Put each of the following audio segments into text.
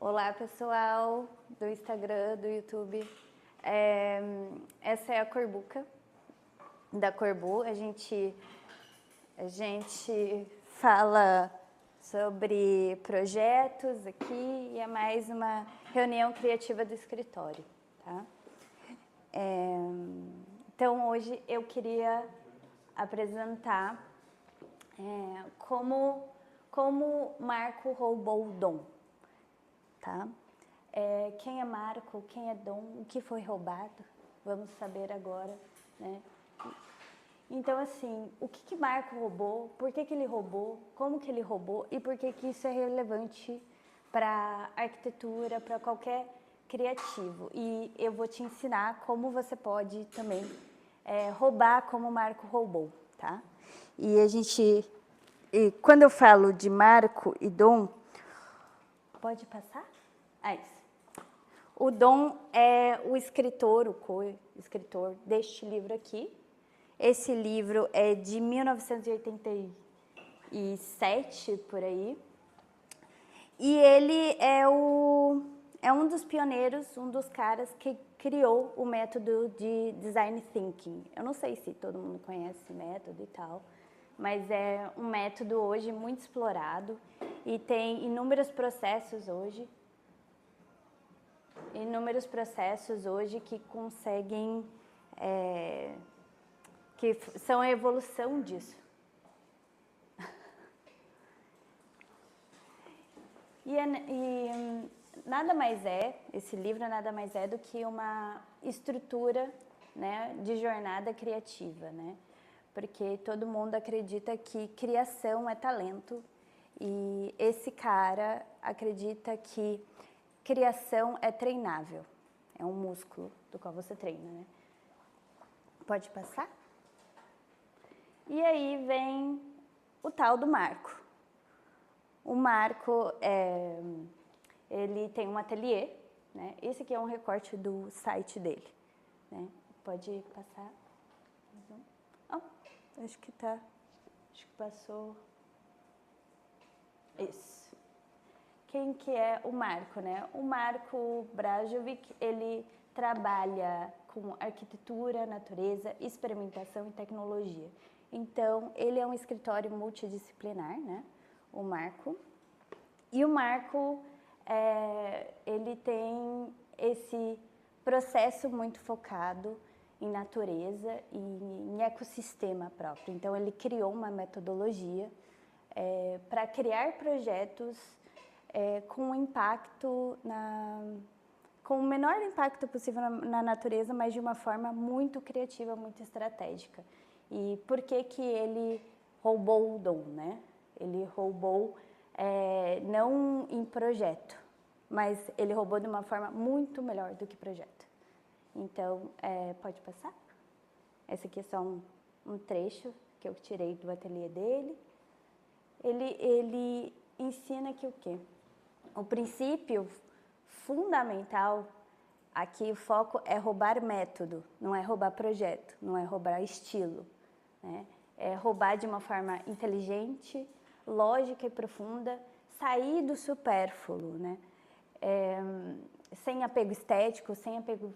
Olá, pessoal do Instagram, do YouTube. Essa é a Corbuca, da Corbu. A gente fala sobre projetos aqui e é mais uma reunião criativa do escritório, tá? Então, hoje eu queria apresentar como Marco roubou o dom. Tá? Quem é Marco, quem é Dom, o que foi roubado, vamos saber agora, né? Então, assim, o que Marco roubou, por que ele roubou, como que ele roubou e por que isso é relevante para arquitetura, para qualquer criativo. E eu vou te ensinar como você pode também roubar como Marco roubou, tá? E quando eu falo de Marco e Dom, pode passar? Isso. O Dom é o escritor, o co-escritor deste livro aqui. Esse livro é de 1987, por aí. E ele é um dos pioneiros, um dos caras que criou o método de Design Thinking. Eu não sei se todo mundo conhece esse método e tal, mas é um método hoje muito explorado e tem inúmeros processos hoje que conseguem, que são a evolução disso. Esse livro nada mais é do que uma estrutura, né, de jornada criativa, né? Porque todo mundo acredita que criação é talento e esse cara acredita que criação é treinável, é um músculo do qual você treina, né? Pode passar? E aí vem o tal do Marco. O Marco, ele tem um ateliê, né? Esse aqui é um recorte do site dele, né? Pode passar? Acho que passou. Isso. Quem que é o Marco, né? O Marco Brajovic, ele trabalha com arquitetura, natureza, experimentação e tecnologia. Então, ele é um escritório multidisciplinar, né? O Marco. E o Marco, ele tem esse processo muito focado em natureza e em ecossistema próprio. Então, ele criou uma metodologia para criar projetos com o menor impacto possível na natureza, mas de uma forma muito criativa, muito estratégica. E por que ele roubou o dom, né? Ele roubou não em projeto, mas ele roubou de uma forma muito melhor do que projeto. Então, pode passar? Esse aqui é só um trecho que eu tirei do ateliê dele. Ele ensina que o quê? O princípio fundamental aqui, o foco é roubar método, não é roubar projeto, não é roubar estilo, né? É roubar de uma forma inteligente, lógica e profunda, sair do supérfluo, né? Sem apego estético, sem apego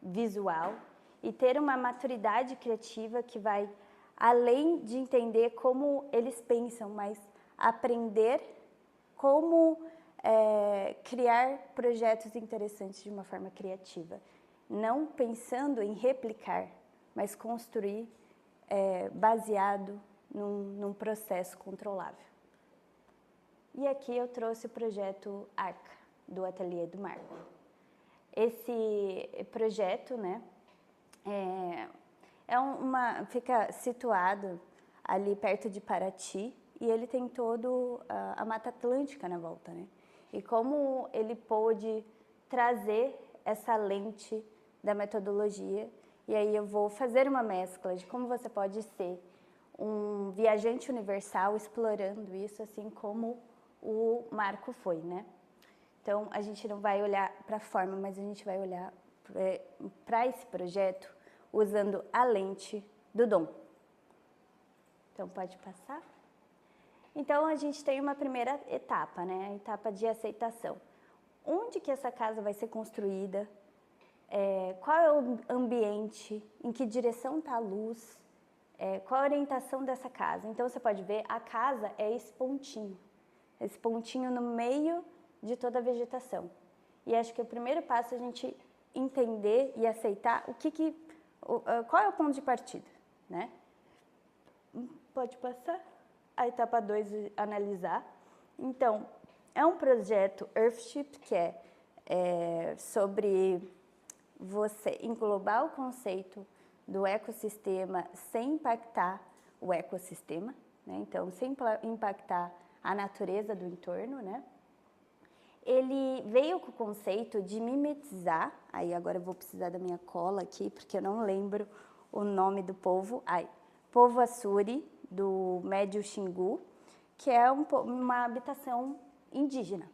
visual e ter uma maturidade criativa que vai além de entender como eles pensam, mas aprender como criar projetos interessantes de uma forma criativa. Não pensando em replicar, mas construir baseado num processo controlável. E aqui eu trouxe o projeto Arca, do ateliê do Marco. Esse projeto, né, fica situado ali perto de Paraty, e ele tem todo a Mata Atlântica na volta, né? E como ele pôde trazer essa lente da metodologia, e aí eu vou fazer uma mescla de como você pode ser um viajante universal explorando isso, assim como o Marco foi, né? Então, a gente não vai olhar para a forma, mas a gente vai olhar para esse projeto usando a lente do dom. Então, pode passar? Então, a gente tem uma primeira etapa, né? A etapa de aceitação. Onde que essa casa vai ser construída? Qual é o ambiente? Em que direção está a luz? Qual a orientação dessa casa? Então, você pode ver, a casa é esse pontinho no meio de toda a vegetação. E acho que o primeiro passo é a gente entender e aceitar qual é o ponto de partida, né? Pode passar. A etapa 2, analisar. Então, é um projeto Earthship, que é sobre você englobar o conceito do ecossistema sem impactar o ecossistema, né? Então, sem impactar a natureza do entorno, né? Ele veio com o conceito de mimetizar, aí agora eu vou precisar da minha cola aqui, porque eu não lembro o nome do povo, povo Assuri, do Médio Xingu, que é uma habitação indígena,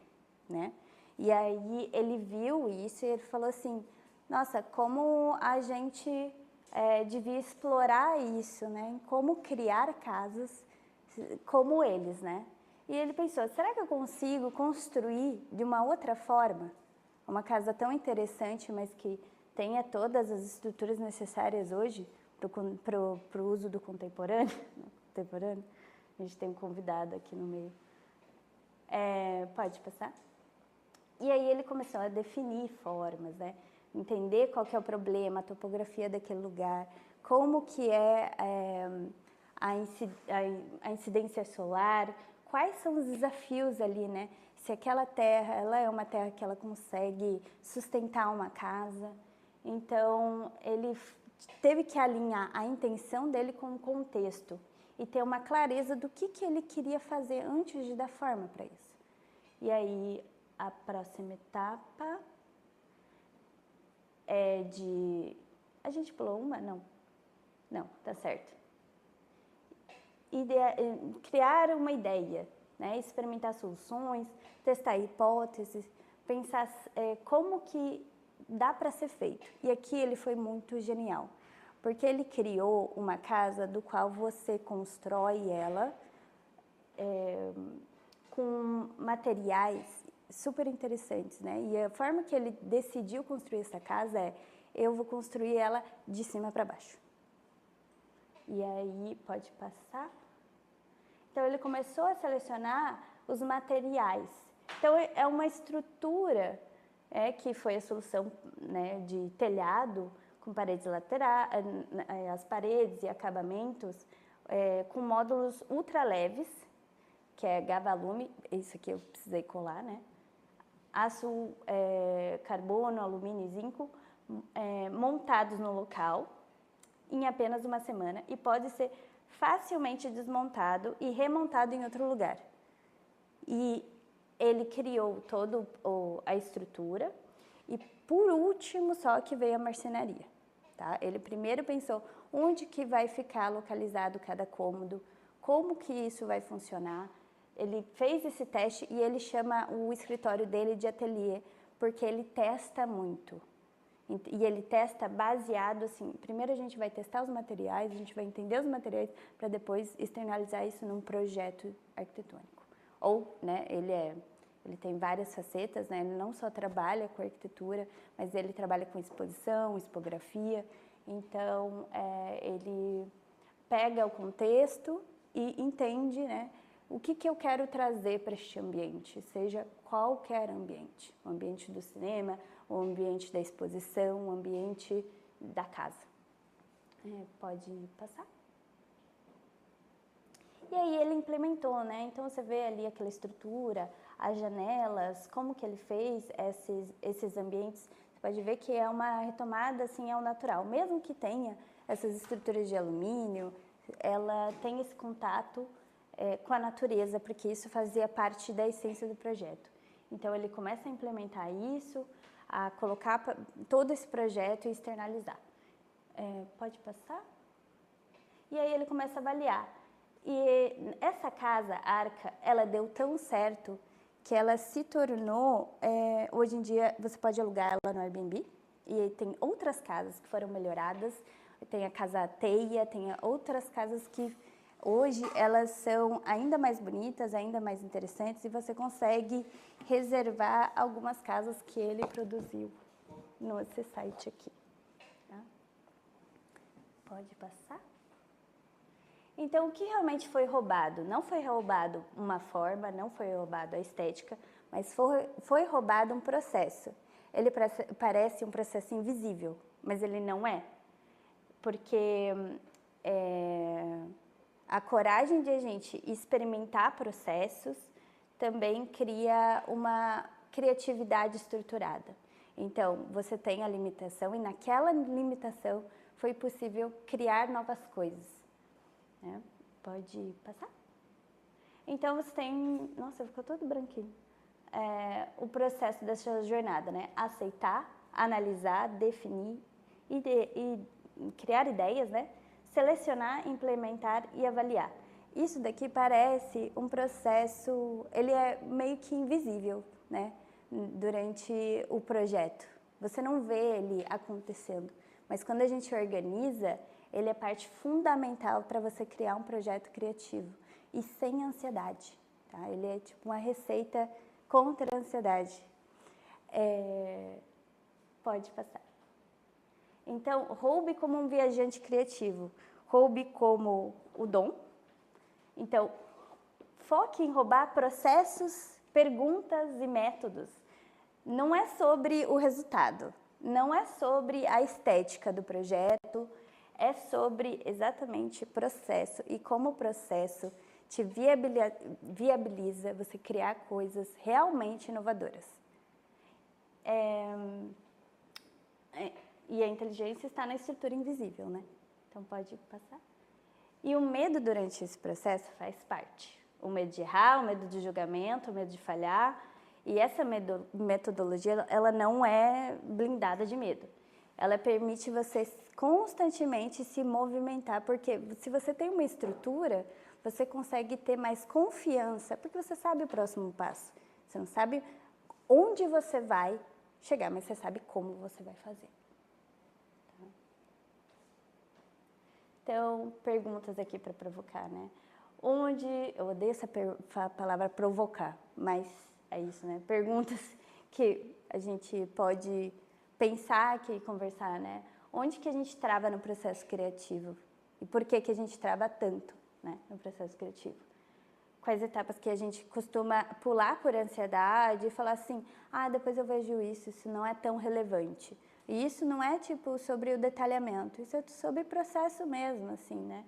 né? E aí ele viu isso e ele falou assim, nossa, como a gente devia explorar isso, né? Como criar casas como eles, né? E ele pensou, será que eu consigo construir de uma outra forma uma casa tão interessante, mas que tenha todas as estruturas necessárias hoje para o uso do contemporâneo? A gente tem um convidado aqui no meio. Pode passar? E aí ele começou a definir formas, né? Entender qual que é o problema, a topografia daquele lugar, como que a incidência solar, quais são os desafios ali, né? Se aquela terra, ela é uma terra que ela consegue sustentar uma casa. Então, ele teve que alinhar a intenção dele com o contexto e ter uma clareza do que ele queria fazer antes de dar forma para isso. E aí, a próxima etapa é de... A gente pulou uma? Não. Não, tá certo. Criar uma ideia, né? Experimentar soluções, testar hipóteses, pensar como que dá para ser feito. E aqui ele foi muito genial, porque ele criou uma casa do qual você constrói ela com materiais super interessantes, né? E a forma que ele decidiu construir essa casa eu vou construir ela de cima para baixo. E aí, pode passar? Então, ele começou a selecionar os materiais. Então, é uma estrutura que foi a solução, né, de telhado, com paredes laterais, as paredes e acabamentos, com módulos ultra leves, que é Gavalume, isso aqui eu precisei colar, né? Aço, carbono, alumínio e zinco, montados no local em apenas uma semana e pode ser facilmente desmontado e remontado em outro lugar. E ele criou toda a estrutura e, por último, só que veio a marcenaria. Tá? Ele primeiro pensou onde que vai ficar localizado cada cômodo, como que isso vai funcionar. Ele fez esse teste e ele chama o escritório dele de ateliê, porque ele testa muito. E ele testa baseado, assim, primeiro a gente vai testar os materiais, a gente vai entender os materiais para depois externalizar isso num projeto arquitetônico. Ou, né, ele tem várias facetas, né, ele não só trabalha com arquitetura, mas ele trabalha com exposição, expografia, então ele pega o contexto e entende, né, o que eu quero trazer para este ambiente, seja qualquer ambiente, o ambiente do cinema, o ambiente da exposição, o ambiente da casa. Pode passar? E aí ele implementou, né? Então você vê ali aquela estrutura, as janelas, como que ele fez esses ambientes. Você pode ver que é uma retomada assim ao natural. Mesmo que tenha essas estruturas de alumínio, ela tem esse contato com a natureza, porque isso fazia parte da essência do projeto. Então ele começa a implementar isso, a colocar todo esse projeto e externalizar. Pode passar? E aí ele começa a avaliar. E essa casa, Arca, ela deu tão certo que ela se tornou, hoje em dia você pode alugar ela no Airbnb, e tem outras casas que foram melhoradas, tem a Casa Teia, tem outras casas que hoje elas são ainda mais bonitas, ainda mais interessantes, e você consegue reservar algumas casas que ele produziu nesse site aqui. Tá? Pode passar? Então, o que realmente foi roubado? Não foi roubado uma forma, não foi roubado a estética, mas foi roubado um processo. Ele parece um processo invisível, mas ele não é. Porque a coragem de a gente experimentar processos também cria uma criatividade estruturada. Então, você tem a limitação e naquela limitação foi possível criar novas coisas. Né? Pode passar? Então, você tem... Nossa, ficou todo branquinho. O processo dessa jornada, né? Aceitar, analisar, definir e criar ideias, né? Selecionar, implementar e avaliar. Isso daqui parece um processo, ele é meio que invisível, né? Durante o projeto. Você não vê ele acontecendo, mas quando a gente organiza, ele é parte fundamental para você criar um projeto criativo e sem ansiedade, tá? Ele é tipo uma receita contra a ansiedade. Pode passar. Então, roube como um viajante criativo, roube como o dom. Então, foque em roubar processos, perguntas e métodos. Não é sobre o resultado, não é sobre a estética do projeto, é sobre exatamente o processo e como o processo te viabiliza você criar coisas realmente inovadoras. E a inteligência está na estrutura invisível, né? Então, pode passar. E o medo durante esse processo faz parte. O medo de errar, o medo de julgamento, o medo de falhar. E essa metodologia, ela não é blindada de medo. Ela permite você constantemente se movimentar, porque se você tem uma estrutura, você consegue ter mais confiança, porque você sabe o próximo passo. Você não sabe onde você vai chegar, mas você sabe como você vai fazer. Tá? Então, perguntas aqui para provocar, né? Eu odeio essa palavra provocar, mas é isso, né? Perguntas que a gente pode pensar aqui e conversar, né? Onde que a gente trava no processo criativo? E por que que a gente trava tanto, né, no processo criativo? Quais etapas que a gente costuma pular por ansiedade e falar assim, depois eu vejo isso não é tão relevante. E isso não é, tipo, sobre o detalhamento, isso é sobre o processo mesmo, assim, né?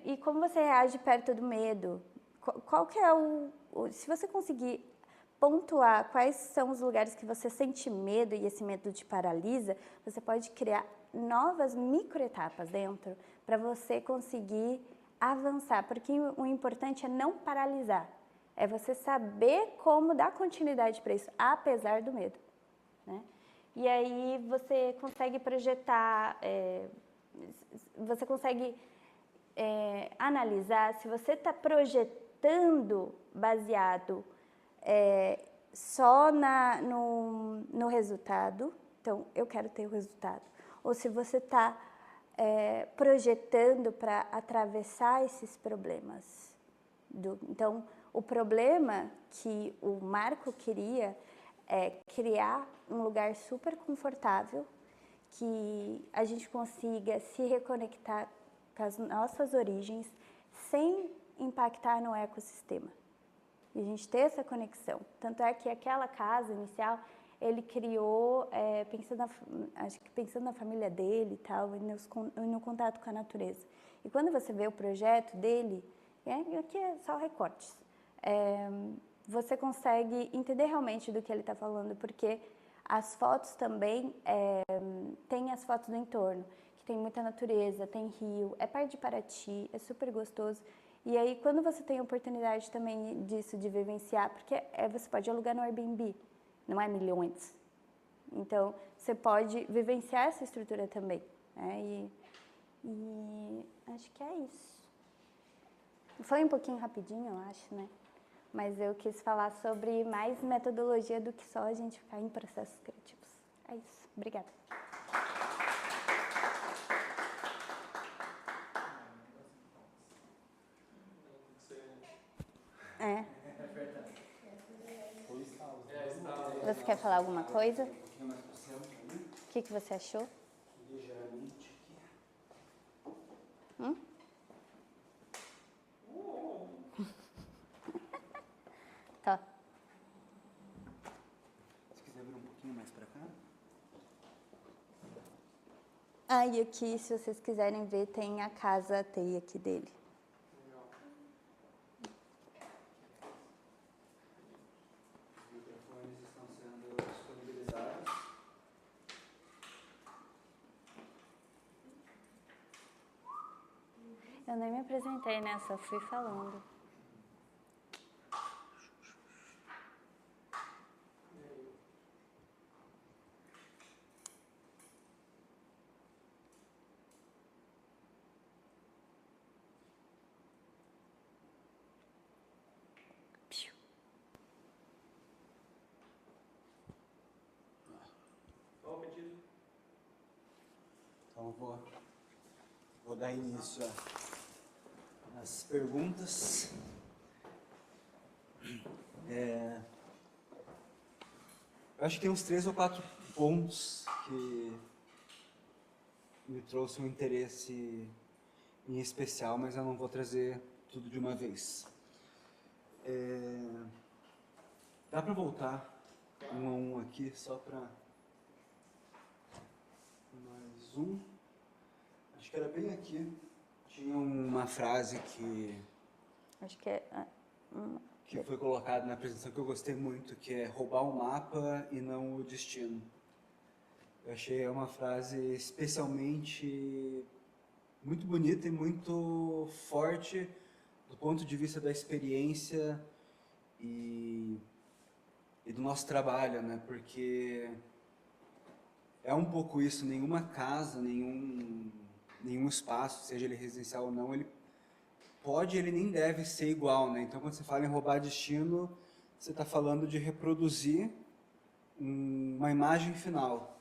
E como você reage perto do medo? Qual que é se você conseguir pontuar quais são os lugares que você sente medo e esse medo te paralisa, você pode criar novas microetapas dentro para você conseguir avançar, porque o importante é não paralisar, é você saber como dar continuidade para isso, apesar do medo, né? E aí você consegue projetar, você consegue analisar se você está projetando baseado só no resultado, então eu quero ter o resultado, ou se você está projetando para atravessar esses problemas. Então, o problema que o Marco queria é criar um lugar super confortável, que a gente consiga se reconectar com as nossas origens sem impactar no ecossistema. E a gente ter essa conexão. Tanto é que aquela casa inicial, ele criou, pensando na família dele e tal, e no contato com a natureza. E quando você vê o projeto dele, aqui é só recortes, você consegue entender realmente do que ele está falando, porque as fotos também, tem as fotos do entorno, que tem muita natureza, tem rio, é perto de Paraty, é super gostoso. E aí, quando você tem a oportunidade também disso, de vivenciar, porque você pode alugar no Airbnb, não é milhões. Então, você pode vivenciar essa estrutura também, né? E acho que é isso. Foi um pouquinho rapidinho, eu acho, né? Mas eu quis falar sobre mais metodologia do que só a gente ficar em processos criativos. É isso. Obrigada. É. É verdade. Você quer falar alguma coisa? Um pouquinho mais pro centro ali. O que você achou? Ligeiramente aqui. Tá. Se quiser vir um pouquinho mais pra cá. Ah, e aqui, se vocês quiserem ver, tem a casa teia aqui dele. Os microfones estão sendo disponibilizados. Eu nem me apresentei, né? Só fui falando. Piu. Qual o pedido? Então vou dar início às perguntas. Eu acho que tem uns 3 ou 4 pontos que me trouxe um interesse em especial, mas eu não vou trazer tudo de uma vez. Dá para voltar um a um aqui, só para mais um. Acho que era bem aqui. Tinha uma frase Acho que é... que foi colocada na apresentação que eu gostei muito, que é roubar o mapa e não o destino. Eu achei uma frase especialmente muito bonita e muito forte do ponto de vista da experiência e do nosso trabalho, né? Porque é um pouco isso, nenhuma casa, nenhum espaço, seja ele residencial ou não, ele nem deve ser igual, né? Então, quando você fala em roubar destino, você está falando de reproduzir uma imagem final.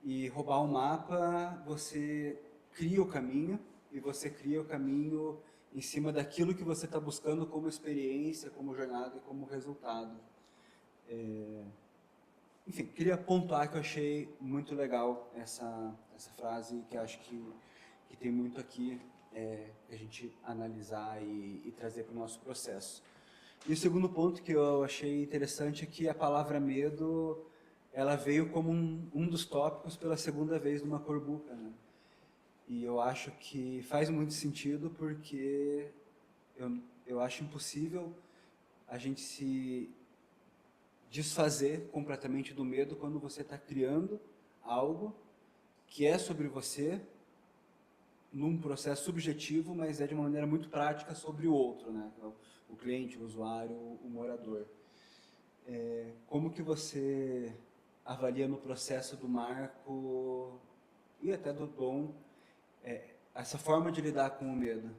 E roubar um mapa, você cria o caminho, e você cria o caminho em cima daquilo que você está buscando como experiência, como jornada e como resultado. Enfim, queria pontuar que eu achei muito legal essa frase, que acho que tem muito aqui a gente analisar e trazer para o nosso processo. E o segundo ponto que eu achei interessante é que a palavra medo, ela veio como um dos tópicos pela segunda vez numa corbuca, né? E eu acho que faz muito sentido porque eu acho impossível a gente se desfazer completamente do medo quando você está criando algo que é sobre você, num processo subjetivo, mas é de uma maneira muito prática sobre o outro, né? O cliente, o usuário, o morador. Como que você avalia no processo do Marco e até do Dom essa forma de lidar com o medo?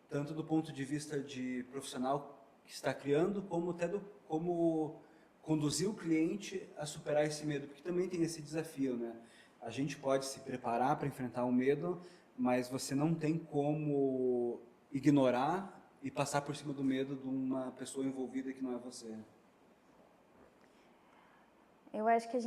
Tanto do ponto de vista de profissional que está criando, como até como conduzir o cliente a superar esse medo, porque também tem esse desafio, né? A gente pode se preparar para enfrentar o medo, mas você não tem como ignorar e passar por cima do medo de uma pessoa envolvida que não é você. Eu acho que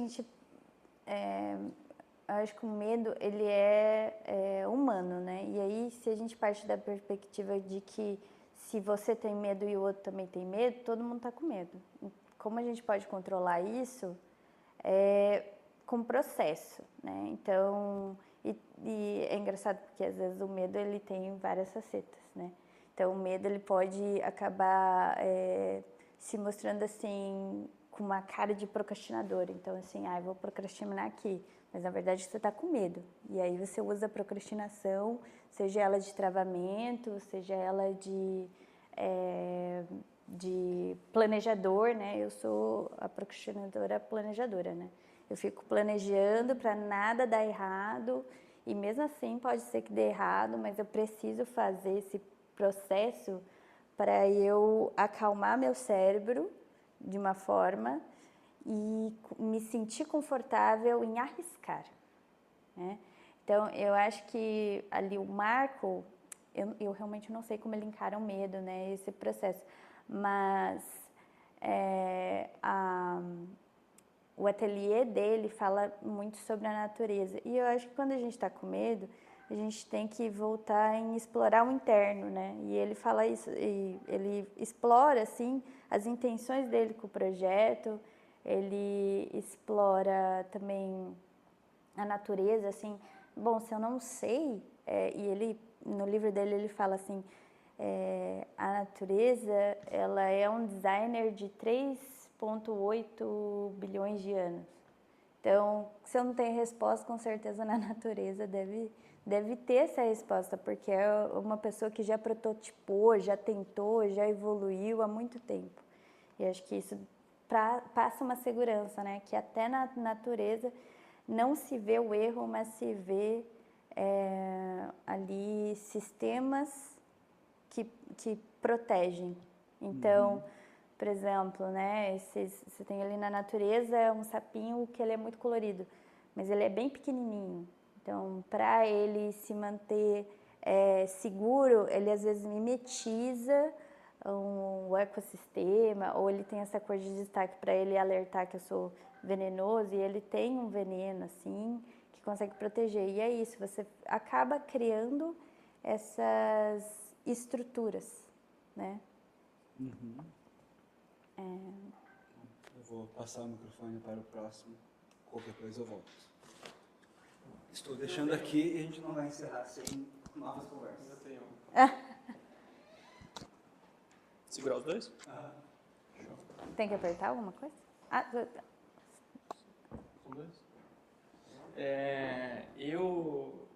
acho que o medo, ele é humano, né? E aí, se a gente parte da perspectiva de que se você tem medo e o outro também tem medo, todo mundo está com medo. Como a gente pode controlar isso? Com processo, né? Então, e é engraçado porque às vezes o medo, ele tem várias facetas, né? Então, o medo, ele pode acabar se mostrando assim, com uma cara de procrastinador. Então, assim, eu vou procrastinar aqui. Mas, na verdade, você está com medo. E aí você usa a procrastinação, seja ela de travamento, seja ela de planejador, né? Eu sou a procrastinadora planejadora, né? Eu fico planejando para nada dar errado. E mesmo assim, pode ser que dê errado, mas eu preciso fazer esse processo para eu acalmar meu cérebro de uma forma e me sentir confortável em arriscar, né? Então, eu acho que ali o Marco, eu realmente não sei como ele encara o medo, né? Esse processo. mas o ateliê dele fala muito sobre a natureza. E eu acho que quando a gente está com medo, a gente tem que voltar em explorar o interno, né? E ele fala isso, e ele explora, assim, as intenções dele com o projeto, ele explora também a natureza, assim, bom, se eu não sei, e ele, no livro dele, ele fala assim, a natureza, ela é um designer de 3,8 bilhões de anos. Então, se eu não tenho resposta, com certeza na natureza deve ter essa resposta, porque é uma pessoa que já prototipou, já tentou, já evoluiu há muito tempo. E acho que isso passa uma segurança, né? Que até na natureza não se vê o erro, mas se vê ali sistemas que protegem. Então, por exemplo, né, você tem ali na natureza um sapinho que ele é muito colorido, mas ele é bem pequenininho. Então, para ele se manter seguro, ele às vezes mimetiza o ecossistema, ou ele tem essa cor de destaque para ele alertar que eu sou venenoso, e ele tem um veneno, assim, que consegue proteger. E é isso, você acaba criando essas estruturas, né? Eu vou passar o microfone para o próximo. Qualquer coisa eu volto. Estou deixando aqui e a gente não vai encerrar sem novas conversas. Eu tenho. Segurar os dois? Tem que apertar alguma coisa? São dois? Eu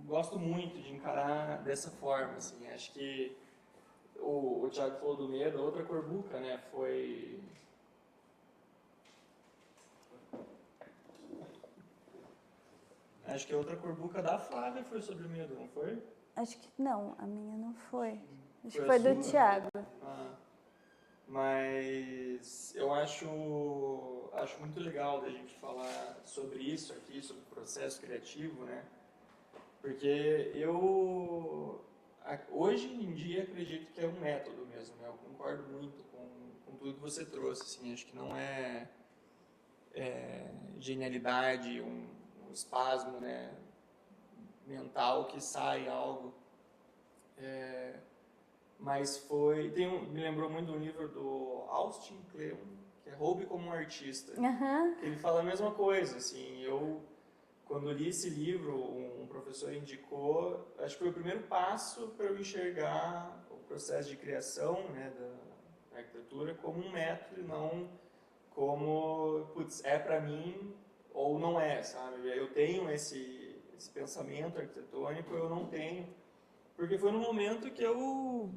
gosto muito de encarar dessa forma, assim. Acho que o Thiago falou do medo, outra corbuca, né? Foi... Acho que a outra corbuca da Flávia foi sobre o medo, não foi? Acho que não, a minha não foi. Acho que Foi foi a do sua? Thiago. Mas eu acho muito legal da gente falar sobre isso aqui, sobre o processo criativo, né? Porque eu, hoje em dia, acredito que é um método mesmo, né? Eu concordo muito com tudo que você trouxe, assim, acho que não é genialidade, um espasmo, né, mental que sai algo. Mas me lembrou muito do livro do Austin Kleon, que é Roube como um Artista. Que ele fala a mesma coisa, assim, quando li esse livro, um professor indicou, acho que foi o primeiro passo para eu enxergar o processo de criação, né, da arquitetura como um método e não como, putz, é para mim ou não é, sabe? Eu tenho esse pensamento arquitetônico, eu não tenho, porque foi no momento que eu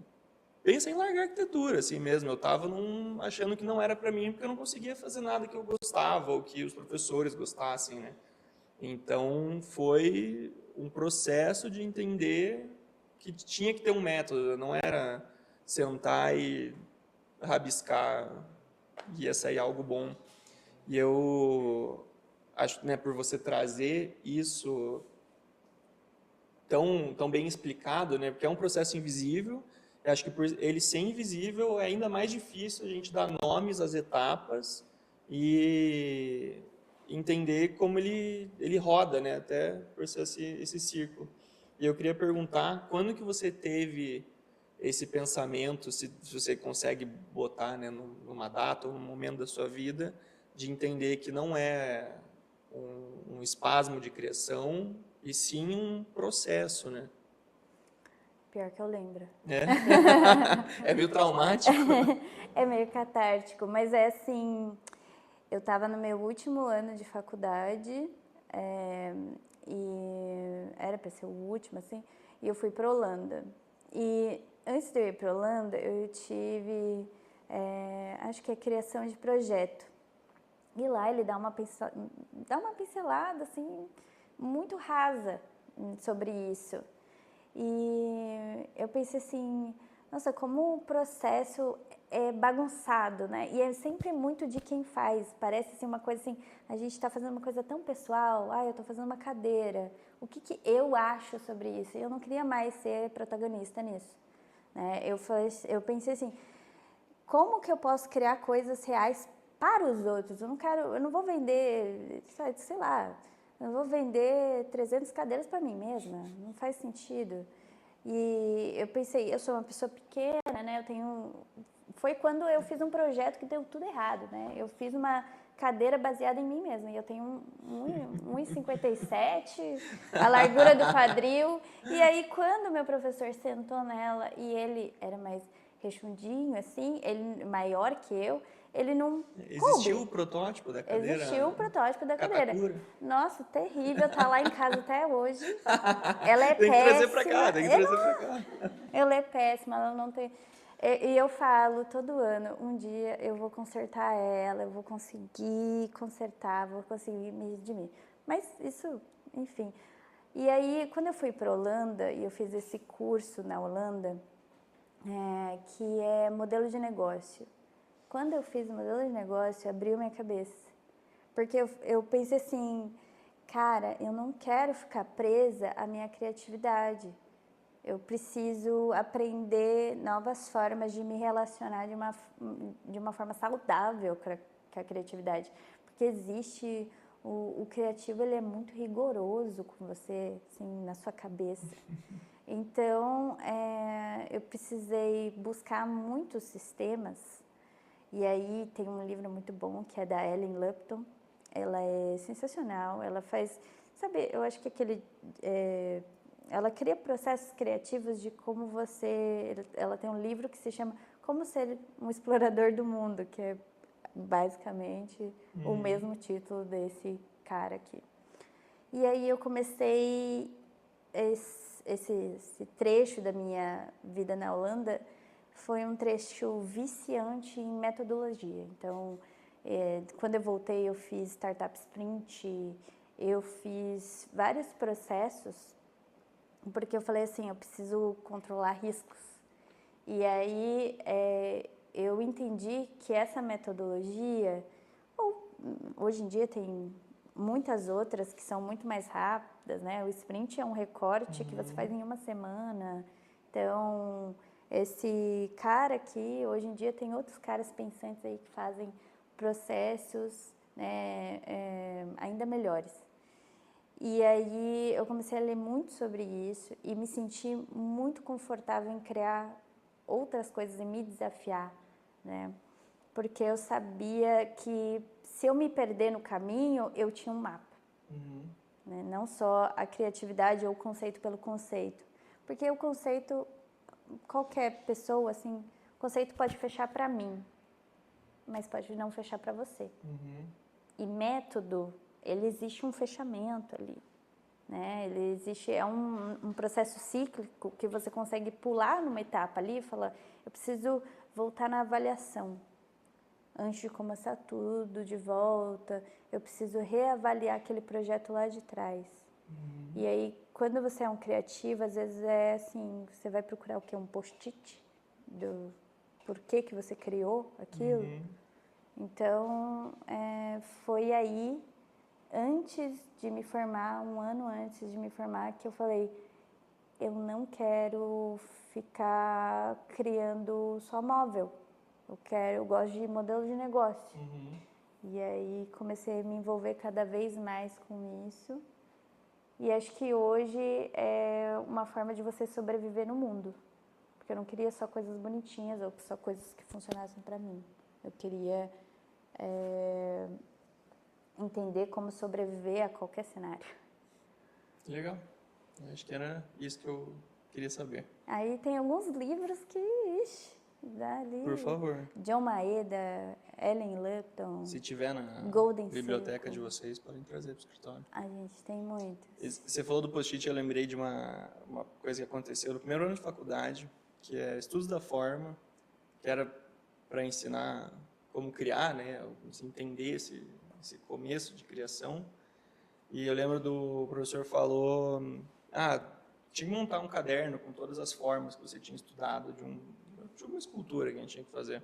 pensei em largar a arquitetura, assim mesmo. Eu estava achando que não era para mim, porque eu não conseguia fazer nada que eu gostava ou que os professores gostassem, né? Então, foi um processo de entender que tinha que ter um método, não era sentar e rabiscar e ia sair algo bom. E eu acho, né, por você trazer isso tão bem explicado, né, porque é um processo invisível, eu acho que por ele ser invisível é ainda mais difícil a gente dar nomes às etapas e entender como ele roda, né, até por ser esse círculo. E eu queria perguntar, quando que você teve esse pensamento, se você consegue botar, né, numa data ou num momento da sua vida, de entender que não é um espasmo de criação, e sim um processo, né? Pior que eu lembro. É meio traumático. É meio catártico, mas é assim, eu estava no meu último ano de faculdade, e era para ser o último, assim, e eu fui para Holanda. E antes de eu ir para Holanda, eu tive, acho que é criação de projeto. E lá ele dá uma pincelada, assim, muito rasa sobre isso. E eu pensei assim, nossa, como o processo é bagunçado, né? E é sempre muito de quem faz. Parece assim, uma coisa assim, a gente está fazendo uma coisa tão pessoal. Eu estou fazendo uma cadeira. O que eu acho sobre isso? Eu não queria mais ser protagonista nisso. né? Eu pensei assim, como que eu posso criar coisas reais para os outros? Eu não vou vender, sei lá, eu não vou vender 300 cadeiras para mim mesma, não faz sentido. E eu pensei, eu sou uma pessoa pequena, né? Foi quando eu fiz um projeto que deu tudo errado, né? Eu fiz uma cadeira baseada em mim mesma. E eu tenho 1,57, a largura do quadril. E aí, quando meu professor sentou nela e ele era mais rechondinho, assim, ele maior que eu, ele não Existiu coube. o protótipo da cadeira? Existiu o protótipo da cadeira. Katakura? Nossa, terrível, tá lá em casa até hoje. Ela é Tem que trazer pra cá, péssima. tem que trazer pra cá. Ela é péssima, ela não tem. E eu falo todo ano, um dia eu vou consertar ela, eu vou conseguir consertar, vou conseguir me redimir. Mas isso, enfim. E aí, quando eu fui para Holanda e eu fiz esse curso na Holanda, que é modelo de negócio. Quando eu fiz o modelo de negócio, abriu minha cabeça. Porque eu pensei assim, cara, eu não quero ficar presa à minha criatividade. Eu preciso aprender novas formas de me relacionar de uma forma saudável com a criatividade. Porque existe, o criativo ele é muito rigoroso com você, assim, na sua cabeça. Então, eu precisei buscar muitos sistemas. E aí tem um livro muito bom que é da Ellen Lupton. Ela é sensacional, ela faz... Sabe, eu acho que ela cria processos criativos de como você... Ela tem um livro que se chama Como Ser um Explorador do Mundo, que é basicamente o mesmo título desse cara aqui. E aí eu comecei esse trecho da minha vida na Holanda, foi um trecho viciante em metodologia. Então, quando eu voltei, eu fiz Startup Sprint, eu fiz vários processos, porque eu falei assim, eu preciso controlar riscos. E aí, eu entendi que essa metodologia, hoje em dia tem muitas outras que são muito mais rápidas, né? O sprint é um recorte que você faz em uma semana. Então, esse cara aqui, hoje em dia tem outros caras pensantes aí que fazem processos, né, ainda melhores. E aí eu comecei a ler muito sobre isso e me senti muito confortável em criar outras coisas e me desafiar, né? Porque eu sabia que se eu me perder no caminho, eu tinha um mapa. Né? Não só a criatividade ou o conceito pelo conceito. Porque o conceito, qualquer pessoa, assim, o conceito pode fechar para mim, mas pode não fechar para você. E método, ele existe um fechamento ali. Né? Ele existe, é um processo cíclico que você consegue pular numa etapa ali e falar, eu preciso voltar na avaliação. Antes de começar tudo de volta, eu preciso reavaliar aquele projeto lá de trás. E aí, quando você é um criativo, às vezes é assim, você vai procurar o quê? Um post-it do porquê que você criou aquilo. Então, foi aí, antes de me formar, um ano antes de me formar, que eu falei, eu não quero ficar criando só móvel. Eu gosto de modelo de negócio. E aí comecei a me envolver cada vez mais com isso. E acho que hoje é uma forma de você sobreviver no mundo. Porque eu não queria só coisas bonitinhas ou só coisas que funcionassem para mim. Eu queria entender como sobreviver a qualquer cenário. Legal. Acho que era isso que eu queria saber. Aí tem alguns livros que, dali. Por favor. John Maeda, Ellen Lupton. Se tiver na Golden biblioteca Circle. de vocês, podem trazer para o escritório. A gente tem muitos. Você falou do post-it, eu lembrei de uma coisa que aconteceu no primeiro ano de faculdade, que é Estudos da Forma, que era para ensinar como criar, né, assim, entender esse começo de criação. E eu lembro do professor falou, tinha que montar um caderno com todas as formas que você tinha estudado de uma escultura que a gente tinha que fazer.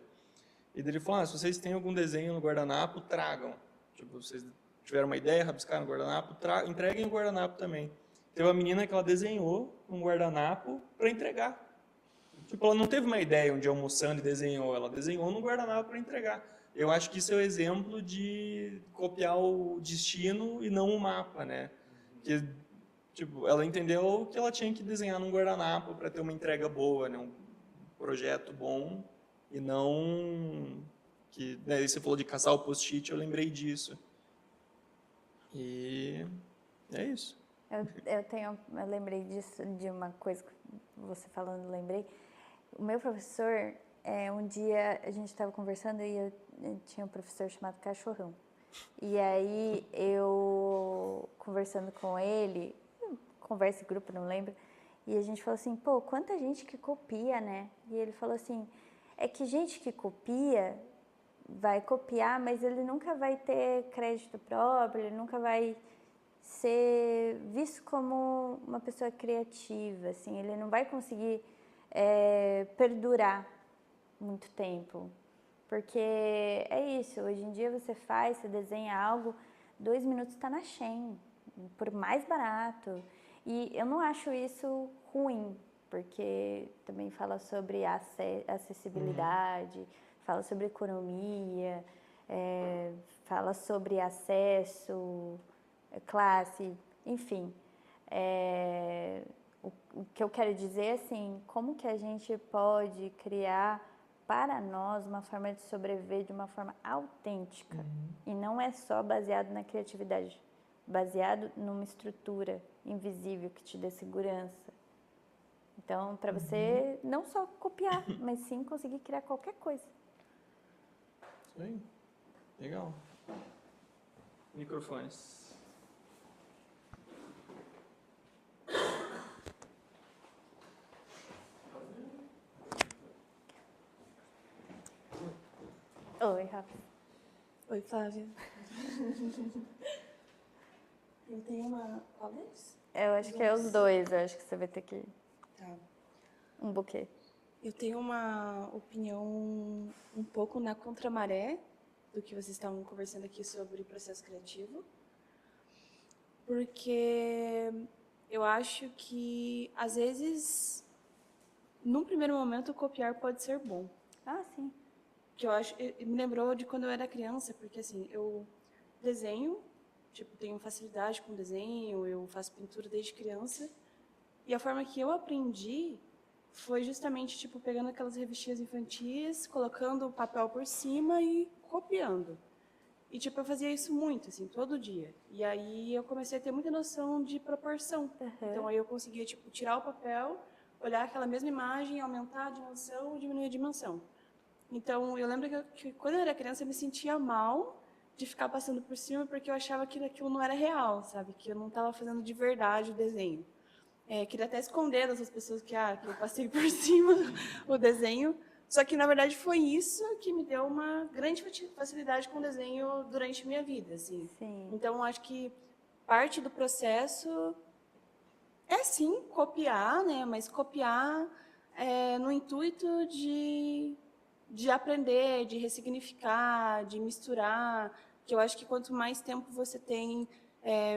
E ele falou, se vocês têm algum desenho no guardanapo, tragam. Tipo, vocês tiveram uma ideia, rabiscaram no guardanapo, entreguem o guardanapo também. Teve uma menina que ela desenhou um guardanapo para entregar. Tipo, ela não teve uma ideia um dia almoçando e desenhou, ela desenhou no guardanapo para entregar. Eu acho que isso é o exemplo de copiar o destino e não o mapa, né? Que, tipo, ela entendeu que ela tinha que desenhar num guardanapo para ter uma entrega boa, né? Um projeto bom e não que, né, você falou de caçar o post-it, eu lembrei disso. E é isso. Eu lembrei disso, de uma coisa que você falando, lembrei. O meu professor, um dia a gente estava conversando e eu tinha um professor chamado Cachorrão. E aí eu, conversando com ele, conversa em grupo, não lembro, e a gente falou assim, pô, quanta gente que copia, né? E ele falou assim, é que gente que copia, vai copiar, mas ele nunca vai ter crédito próprio, ele nunca vai ser visto como uma pessoa criativa, assim, ele não vai conseguir perdurar muito tempo, porque é isso, hoje em dia você desenha algo, 2 minutos está na Shein, por mais barato, e eu não acho isso ruim, porque também fala sobre acessibilidade, fala sobre economia, fala sobre acesso, classe, enfim. O que eu quero dizer é assim, como que a gente pode criar para nós uma forma de sobreviver de uma forma autêntica. E não é só baseado na criatividade, baseado numa estrutura invisível que te dê segurança. Então, para você não só copiar, mas sim conseguir criar qualquer coisa. Isso aí. Legal. Microfones. Oi, Rafa. Oi, Flávia. Eu tenho uma... Qual deles? Eu acho que é os dois, eu acho que você vai ter que... Tá. Um buquê. Eu tenho uma opinião um pouco na contramaré do que vocês estavam conversando aqui sobre processo criativo, porque eu acho que, às vezes, num primeiro momento, copiar pode ser bom. Ah, sim. Que eu acho, me lembrou de quando eu era criança, porque assim, eu desenho, tipo, tenho facilidade com desenho, eu faço pintura desde criança, e a forma que eu aprendi foi justamente, tipo, pegando aquelas revistinhas infantis, colocando o papel por cima e copiando. E, tipo, eu fazia isso muito, assim, todo dia. E aí eu comecei a ter muita noção de proporção. Então, aí eu conseguia, tipo, tirar o papel, olhar aquela mesma imagem, aumentar a dimensão e diminuir a dimensão. Então, eu lembro que quando eu era criança, eu me sentia mal de ficar passando por cima, porque eu achava que aquilo não era real, sabe? Que eu não estava fazendo de verdade o desenho. Queria até esconder dessas pessoas que eu passei por cima o desenho. Só que, na verdade, foi isso que me deu uma grande facilidade com o desenho durante a minha vida, assim. Sim. Então, acho que parte do processo é, sim, copiar, né? Mas copiar no intuito de aprender, de ressignificar, de misturar, que eu acho que quanto mais tempo você tem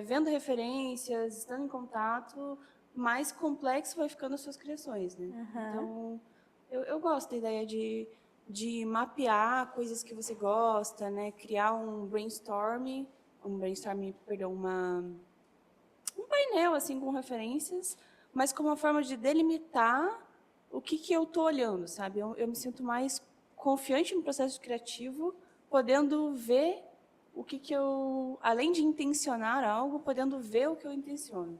vendo referências, estando em contato, mais complexo vai ficando as suas criações, né? Então, eu gosto da ideia de mapear coisas que você gosta, né? Criar um brainstorm, perdão, um painel assim com referências, mas como uma forma de delimitar o que eu estou olhando, sabe? Eu me sinto mais confiante no processo criativo, podendo ver o que eu, além de intencionar algo, podendo ver o que eu intenciono.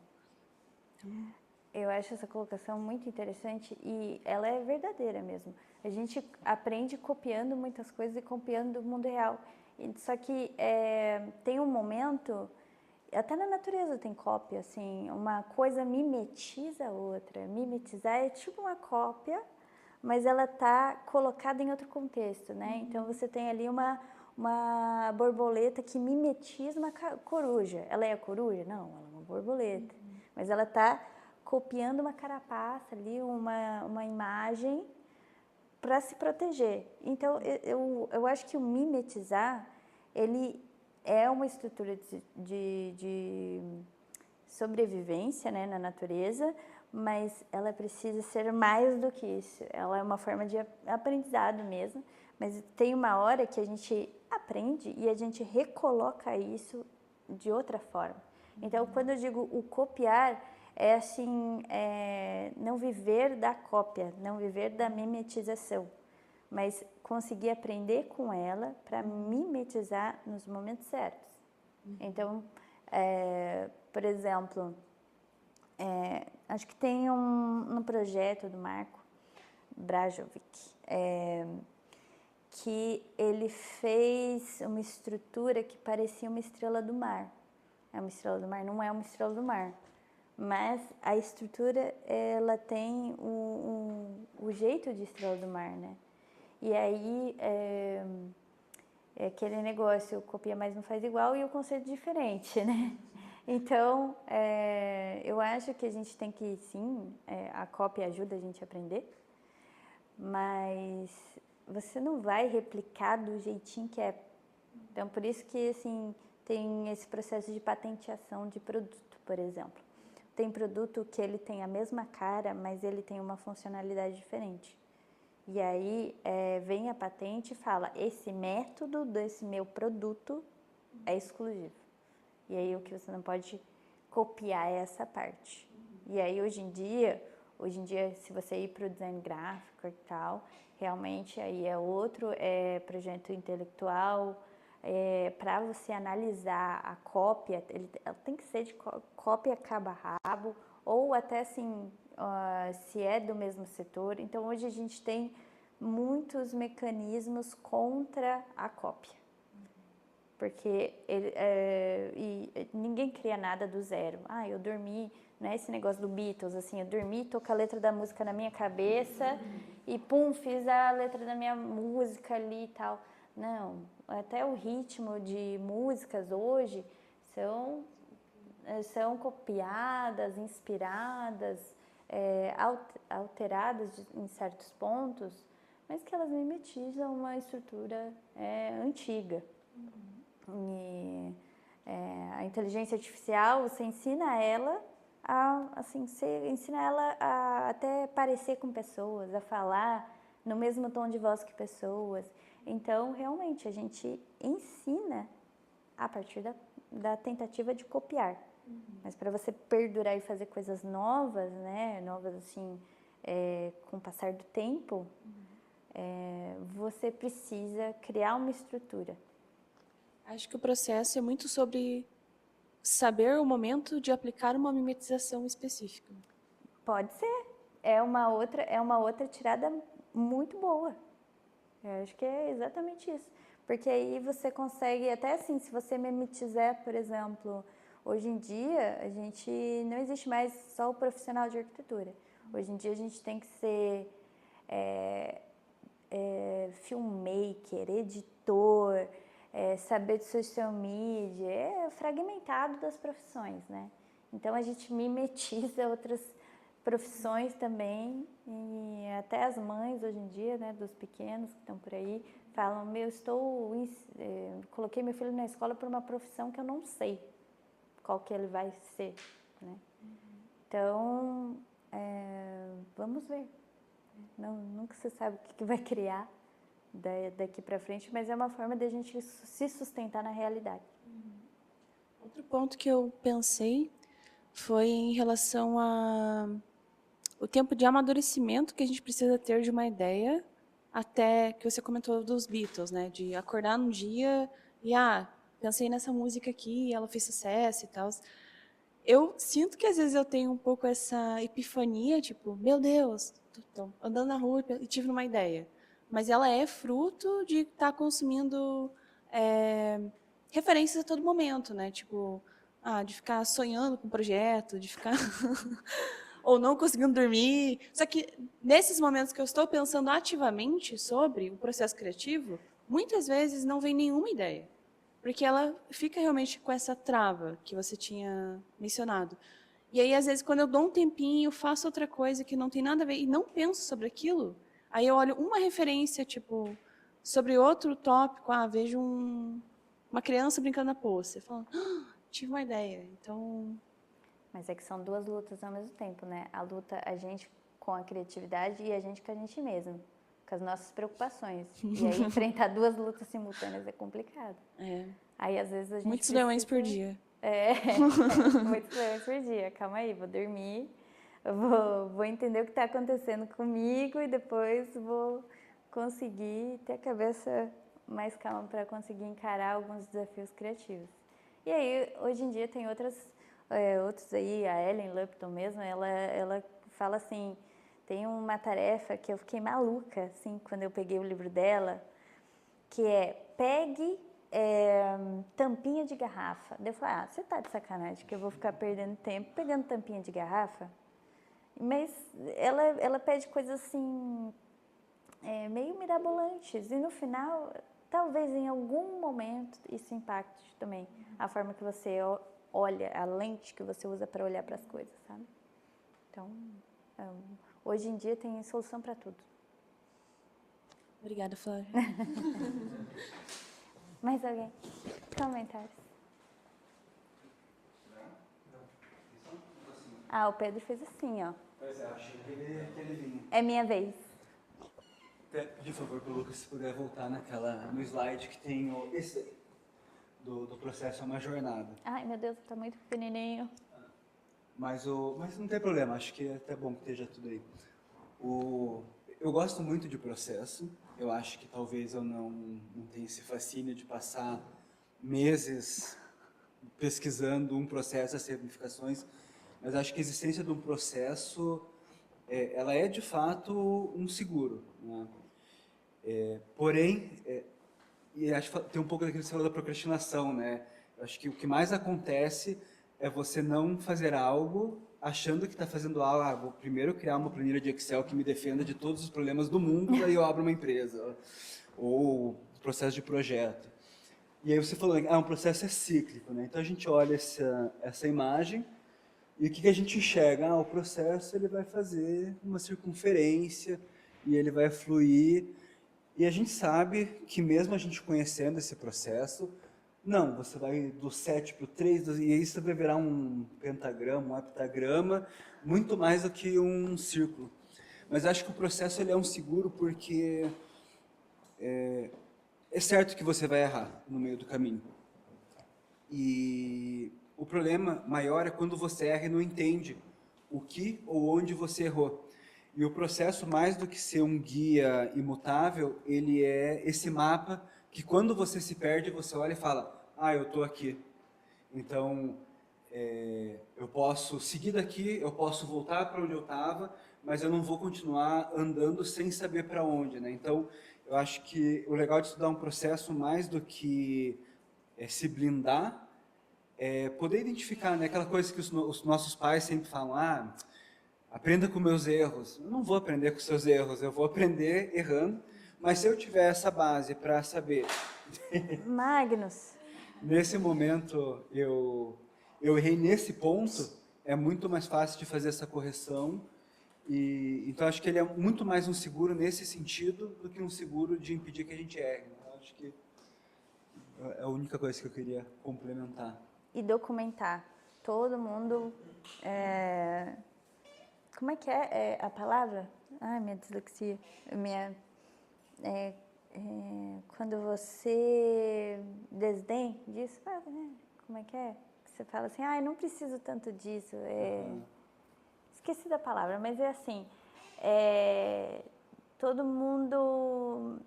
Eu acho essa colocação muito interessante e ela é verdadeira mesmo. A gente aprende copiando muitas coisas e copiando do mundo real. Só que tem um momento, até na natureza tem cópia, assim, uma coisa mimetiza a outra. Mimetizar é tipo uma cópia, mas ela está colocada em outro contexto, né? Então você tem ali uma borboleta que mimetiza uma coruja. Ela é a coruja? Não, ela é uma borboleta. Mas ela está copiando uma carapaça ali, uma imagem para se proteger. Então, eu acho que o mimetizar, ele é uma estrutura de sobrevivência, né, na natureza, mas ela precisa ser mais do que isso. Ela é uma forma de aprendizado mesmo, mas tem uma hora que a gente aprende e a gente recoloca isso de outra forma. Então, quando eu digo o copiar, é assim, não viver da cópia, não viver da mimetização, mas conseguir aprender com ela para mimetizar nos momentos certos. Então, por exemplo, acho que tem um projeto do Marco Brajovic, que ele fez uma estrutura que parecia uma estrela do mar. É uma estrela do mar? Não é uma estrela do mar. Mas a estrutura, ela tem o jeito de estrela do mar, né? E aí, é aquele negócio, copia mas não faz igual, e o conceito diferente, né? Então, eu acho que a gente tem que, sim, a cópia ajuda a gente a aprender, mas você não vai replicar do jeitinho que é. Então, por isso que, assim, tem esse processo de patenteação de produto, por exemplo. Tem produto que ele tem a mesma cara, mas ele tem uma funcionalidade diferente. E aí, vem a patente e fala, esse método desse meu produto é exclusivo. E aí, o que você não pode copiar é essa parte. E aí, hoje em dia, se você ir para o design gráfico e tal, realmente aí é outro projeto intelectual. Para você analisar a cópia, ela tem que ser de cópia cabo a rabo, ou até assim, se é do mesmo setor. Então, hoje a gente tem muitos mecanismos contra a cópia. Porque ninguém cria nada do zero. Eu dormi, não é esse negócio do Beatles, assim, eu dormi, tô com a letra da música na minha cabeça e pum, fiz a letra da minha música ali e tal. Não, até o ritmo de músicas hoje são copiadas, inspiradas, alteradas em certos pontos, mas que elas mimetizam uma estrutura antiga. E a inteligência artificial, você ensina ela a até parecer com pessoas, a falar no mesmo tom de voz que pessoas. Então, realmente, a gente ensina a partir da tentativa de copiar. Mas para você perdurar e fazer coisas novas, né? Novas assim, com o passar do tempo, você precisa criar uma estrutura. Acho que o processo é muito sobre saber o momento de aplicar uma mimetização específica. Pode ser. É uma outra tirada muito boa. Eu acho que é exatamente isso. Porque aí você consegue, até assim, se você mimetizar, por exemplo, hoje em dia, não existe mais só o profissional de arquitetura. Hoje em dia a gente tem que ser filmmaker, editor, saber de social media, é fragmentado das profissões, né? Então a gente mimetiza outras profissões também, e até as mães hoje em dia, né, dos pequenos que estão por aí, falam, coloquei meu filho na escola por uma profissão que eu não sei qual que ele vai ser, né? Então, vamos ver. Nunca se sabe o que vai criar daqui para frente, mas é uma forma de a gente se sustentar na realidade. Outro ponto que eu pensei foi em relação o tempo de amadurecimento que a gente precisa ter de uma ideia, até que você comentou dos Beatles, né? De acordar num dia e, pensei nessa música aqui, ela fez sucesso e tal. Eu sinto que às vezes eu tenho um pouco essa epifania, tipo, meu Deus, tô andando na rua e tive uma ideia. Mas ela é fruto de estar consumindo referências a todo momento, né? Tipo, de ficar sonhando com o projeto, de ficar ou não conseguindo dormir. Só que nesses momentos que eu estou pensando ativamente sobre o processo criativo, muitas vezes não vem nenhuma ideia. Porque ela fica realmente com essa trava que você tinha mencionado. E aí, às vezes, quando eu dou um tempinho, faço outra coisa que não tem nada a ver e não penso sobre aquilo, aí eu olho uma referência, tipo, sobre outro tópico, vejo uma criança brincando na poça. Eu falo, tive uma ideia. Então, Mas é que são duas lutas ao mesmo tempo, né? A luta, a gente com a criatividade e a gente com a gente mesmo, com as nossas preocupações. E aí enfrentar duas lutas simultâneas é complicado. É. Aí às vezes a gente Muitos leões por dia. muitos leões por dia. Calma aí, vou dormir, eu vou entender o que está acontecendo comigo e depois vou conseguir ter a cabeça mais calma para conseguir encarar alguns desafios criativos. E aí, hoje em dia, tem outros aí, a Ellen Lupton mesmo, ela fala assim, tem uma tarefa que eu fiquei maluca, assim, quando eu peguei o livro dela, que é pegue tampinha de garrafa. Daí eu falei, você tá de sacanagem que eu vou ficar perdendo tempo pegando tampinha de garrafa? Mas ela pede coisas assim, meio mirabolantes. E no final, talvez em algum momento, isso impacte também a forma que você olha, a lente que você usa para olhar para as coisas, sabe? Então, hoje em dia tem solução para tudo. Obrigada, Flávia. Mais alguém? Comentários? O Pedro fez assim, ó. Pois é, achei que ele vinha. É minha vez. Pedir favor pro Lucas, se puder voltar no slide que tem esse daí, do processo é uma jornada. Ai, meu Deus, tá muito pequenininho. Mas não tem problema, acho que é até bom que esteja tudo aí. Eu gosto muito de processo, eu acho que talvez eu não tenha esse fascínio de passar meses pesquisando um processo, as ramificações, mas acho que a existência de um processo, ela é de fato um seguro, né? Porém, e acho que tem um pouco daquilo que você falou da procrastinação, né? Eu acho que o que mais acontece é você não fazer algo achando que está fazendo algo. Vou primeiro criar uma planilha de Excel que me defenda de todos os problemas do mundo, daí eu abro uma empresa. Ou processo de projeto. E aí você falou, um processo é cíclico, né? Então a gente olha essa imagem e o que a gente enxerga? O processo ele vai fazer uma circunferência e ele vai fluir. E a gente sabe que mesmo a gente conhecendo esse processo, não, você vai do 7 para o 3, e aí você vai virar um pentagrama, um heptagrama, muito mais do que um círculo. Mas acho que o processo ele é um seguro porque é certo que você vai errar no meio do caminho. E o problema maior é quando você erra e não entende o que ou onde você errou. E o processo, mais do que ser um guia imutável, ele é esse mapa que quando você se perde, você olha e fala, eu estou aqui. Então, eu posso seguir daqui, eu posso voltar para onde eu estava, mas eu não vou continuar andando sem saber para onde, né? Então, eu acho que o legal de estudar um processo, mais do que se blindar, é poder identificar, né? Aquela coisa que os nossos pais sempre falam, aprenda com meus erros. Eu não vou aprender com seus erros, eu vou aprender errando, mas se eu tiver essa base para saber... Magnus. Nesse momento, eu errei nesse ponto, é muito mais fácil de fazer essa correção. Então, acho que ele é muito mais um seguro nesse sentido do que um seguro de impedir que a gente erre. Acho que é a única coisa que eu queria complementar. E documentar. Todo mundo... Como é que é a palavra? Ai, minha dislexia. Quando você desdém disso, como é que é? Você fala assim, não preciso tanto disso. Esqueci da palavra, mas é assim, todo mundo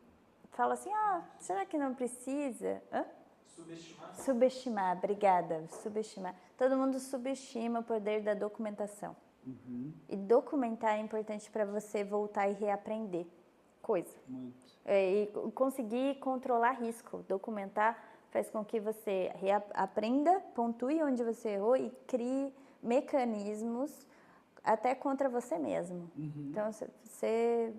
fala assim, será que não precisa? Subestimar, obrigada, subestimar. Todo mundo subestima o poder da documentação. Uhum. E documentar é importante para você voltar e reaprender coisa. Muito. E conseguir controlar risco. Documentar faz com que você aprenda, pontue onde você errou e crie mecanismos até contra você mesmo. Uhum. Então, você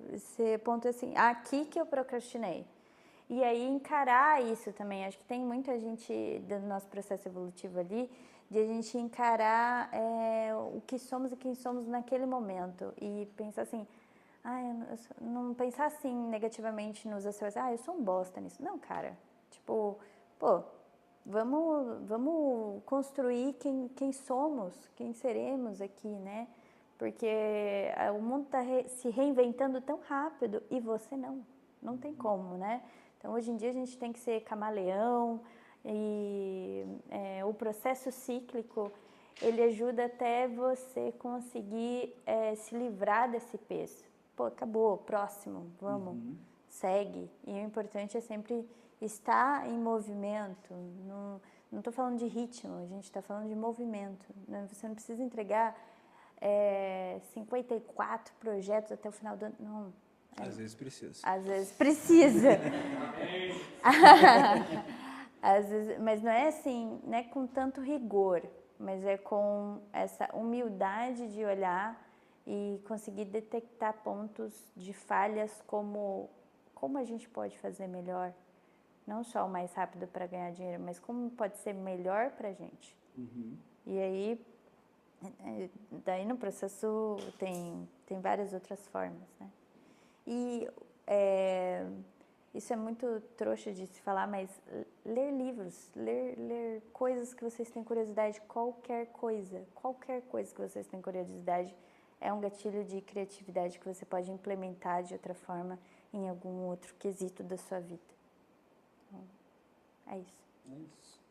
pontua assim, aqui que eu procrastinei. E aí encarar isso também. Acho que tem muita gente do nosso processo evolutivo ali, de a gente encarar o que somos e quem somos naquele momento. E pensar assim, não pensar assim negativamente nos acertos, eu sou um bosta nisso. Não, cara. Tipo, vamos construir quem somos, quem seremos aqui, né? Porque o mundo está se reinventando tão rápido e você não tem como, né? Então, hoje em dia, a gente tem que ser camaleão e o processo cíclico, ele ajuda até você conseguir se livrar desse peso. Pô, acabou, próximo, vamos, segue. E o importante é sempre estar em movimento. Não estou falando de ritmo, a gente está falando de movimento, né? Você não precisa entregar 54 projetos até o final do ano, não. Às vezes precisa. Às vezes precisa. Às vezes, mas não é assim, não é com tanto rigor, mas é com essa humildade de olhar e conseguir detectar pontos de falhas como a gente pode fazer melhor. Não só o mais rápido para ganhar dinheiro, mas como pode ser melhor para a gente. E aí, daí no processo tem várias outras formas, né? E isso é muito trouxa de se falar, mas ler livros, ler coisas que vocês têm curiosidade, qualquer coisa que vocês têm curiosidade, é um gatilho de criatividade que você pode implementar de outra forma em algum outro quesito da sua vida. Então, é isso. É isso.